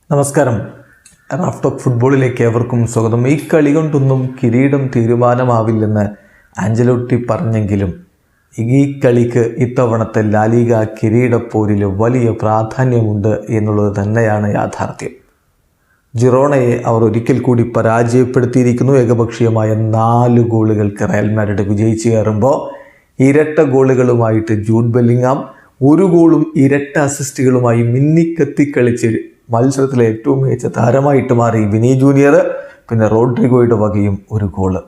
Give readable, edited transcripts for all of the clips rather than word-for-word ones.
നമസ്കാരം. Raf talk ഫുട്ബോളിലേക്ക് ഏവർക്കും സ്വാഗതം. ഈ കളി കൊണ്ടൊന്നും കിരീടം തീരുമാനമാവില്ലെന്ന് ആഞ്ചലോട്ടി പറഞ്ഞെങ്കിലും ഈ കളിക്ക് ഇത്തവണത്തെ ലാലിഗ കിരീടപ്പോരിൽ വലിയ പ്രാധാന്യമുണ്ട് എന്നുള്ളത് തന്നെയാണ് യാഥാർത്ഥ്യം. ജിറോണയെ അവർ ഒരിക്കൽ കൂടി പരാജയപ്പെടുത്തിയിരിക്കുന്നു. ഏകപക്ഷീയമായ 4 ഗോളുകൾക്ക് റയൽ മാഡ്രിഡ് വിജയിച്ചു കയറുമ്പോൾ ഇരട്ട ഗോളുകളുമായിട്ട് ജൂഡ് ബെല്ലിംഗാം 1 ഗോളും ഇരട്ട അസിസ്റ്റുകളുമായി മിന്നിക്കത്തിക്കളിച്ച് മത്സരത്തിലെ ഏറ്റവും മികച്ച താരമായിട്ട് മാറി വിനി ജൂനിയർ. പിന്നെ റോഡ്രിഗോയുടെ വകയും 1 ഗോള്.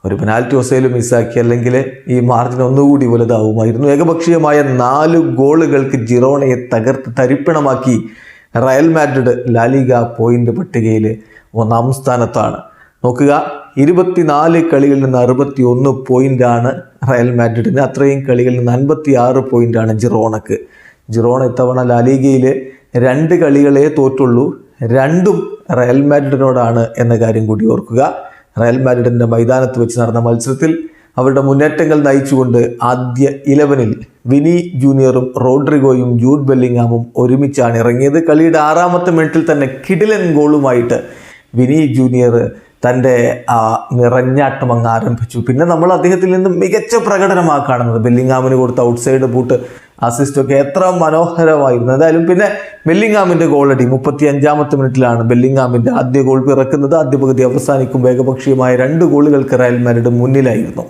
ഒരു പെനാൽറ്റി ഒസേലും മിസ്സാക്കി, അല്ലെങ്കിൽ ഈ മാർജിൻ ഒന്നുകൂടി വലുതാവുമായിരുന്നു. ഏകപക്ഷീയമായ 4 ഗോളുകൾക്ക് ജിറോണയെ തകർത്ത് തരിപ്പണമാക്കി റയൽ മാഡ്രിഡ് ലാലിഗ പോയിന്റ് പട്ടികയിൽ 1-ാം സ്ഥാനത്താണ്. നോക്കുക, 24 കളികളിൽ നിന്ന് 61 പോയിന്റാണ് റയൽ മാഡ്രിഡിന്. അത്രയും കളികളിൽ നിന്ന് 56 പോയിന്റാണ് ജിറോണക്ക്. ജിറോണ ഇത്തവണ ലാലിഗയിൽ 2 കളികളെ തോറ്റുള്ളൂ. 2ഉം റയൽ മാഡ്രിഡിനോടാണ് എന്ന കാര്യം കൂടി ഓർക്കുക. റയൽ മാഡ്രിഡിൻ്റെ മൈതാനത്ത് വെച്ച് നടന്ന മത്സരത്തിൽ അവരുടെ മുന്നേറ്റങ്ങൾ നയിച്ചുകൊണ്ട് ആദ്യ 11-ൽ വിനി ജൂനിയറും റോഡ്രിഗോയും ജൂഡ് ബെല്ലിംഗാമും ഒരുമിച്ചാണ് ഇറങ്ങിയത്. കളിയുടെ 6ാമത്തെ മിനിറ്റിൽ തന്നെ കിടിലൻ ഗോളുമായിട്ട് വിനി ജൂനിയർ തൻ്റെ നിറഞ്ഞാട്ടം അങ്ങ് ആരംഭിച്ചു. പിന്നെ നമ്മൾ അദ്ദേഹത്തിൽ നിന്ന് മികച്ച പ്രകടനമാണ് കാണുന്നത്. ബെല്ലിംഗാമിന് കൊടുത്ത ഔട്ട്സൈഡ് ബൂട്ട് അസിസ്റ്റൊക്കെ എത്ര മനോഹരമായിരുന്നു. എന്തായാലും പിന്നെ ബെല്ലിംഗാമിൻ്റെ ഗോളടി 35ാമത്തെ മിനിറ്റിലാണ് ബെല്ലിംഗാമിൻ്റെ ആദ്യ ഗോൾ പിറക്കുന്നത്. ആദ്യ പകുതി അവസാനിക്കുമ്പോൾ ഏകപക്ഷീയമായ 2 ഗോളുകൾക്ക് റയൽ മാഡ്രിഡ് മുന്നിലായിരുന്നു.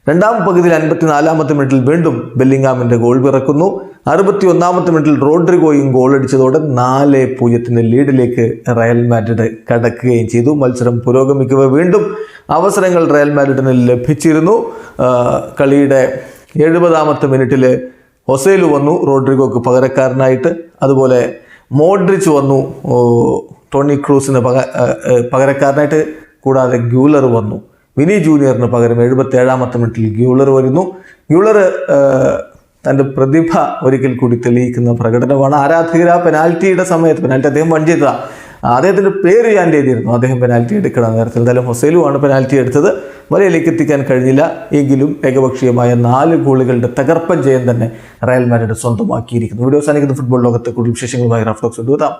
2ാം പകുതിയിൽ 54ാമത്തെ മിനിറ്റിൽ വീണ്ടും ബെല്ലിംഗാമിൻ്റെ ഗോൾ പിറക്കുന്നു. 61ാമത്തെ മിനിറ്റിൽ റോഡ്രിഗോയും ഗോളടിച്ചതോടെ 4-0 ലീഡിലേക്ക് റയൽ മാഡ്രിഡ് കടക്കുകയും ചെയ്തു. മത്സരം പുരോഗമിക്കുക വീണ്ടും അവസരങ്ങൾ റയൽ മാഡ്രിഡിന് ലഭിച്ചിരുന്നു. കളിയുടെ 70ാമത്തെ മിനിറ്റിൽ ഒസേലു വന്നു റോഡ്രിഗോക്ക് പകരക്കാരനായിട്ട്. അതുപോലെ മോഡ്രിച്ച് വന്നു ടോണി ക്രൂസിന് പകരക്കാരനായിട്ട്. കൂടാതെ ഗ്യൂലർ വന്നു വിനി ജൂനിയറിന് പകരം. 77ാമത്തെ മിനിറ്റിൽ ഗ്യൂലർ വരുന്നു. ഗ്യൂലർ തൻ്റെ പ്രതിഭ ഒരിക്കൽ കൂടി തെളിയിക്കുന്ന പ്രകടനമാണ്. ആരാധകർ ആ പെനാൽറ്റിയുടെ സമയത്ത്, പെനാൽറ്റി അദ്ദേഹം വൺ ചെയ്തതാണ്, അദ്ദേഹത്തിൻ്റെ പേര് ഞാൻ എഴുതിയിരുന്നു, അദ്ദേഹം പെനാൽറ്റി എടുക്കണം നേരത്തെ. എന്തായാലും ഹൊസേലുവാണ് പെനാൽറ്റി എടുത്തത്. വലയിലേക്ക് എത്തിക്കാൻ കഴിഞ്ഞില്ല. എങ്കിലും ഏകപക്ഷീയമായ 4 ഗോളുകളുടെ തകർപ്പൻ ജയം തന്നെ റയൽ മാഡ്രിഡ് സ്വന്തമാക്കിയിരിക്കുന്നു. വീഡിയോ അവസാനിക്കുന്ന ഫുട്ബോൾ ലോകത്തെ കൂടുതൽ വിശേഷങ്ങളുമായി റാഫ് ടോക്സ് കൊണ്ടുവരാം.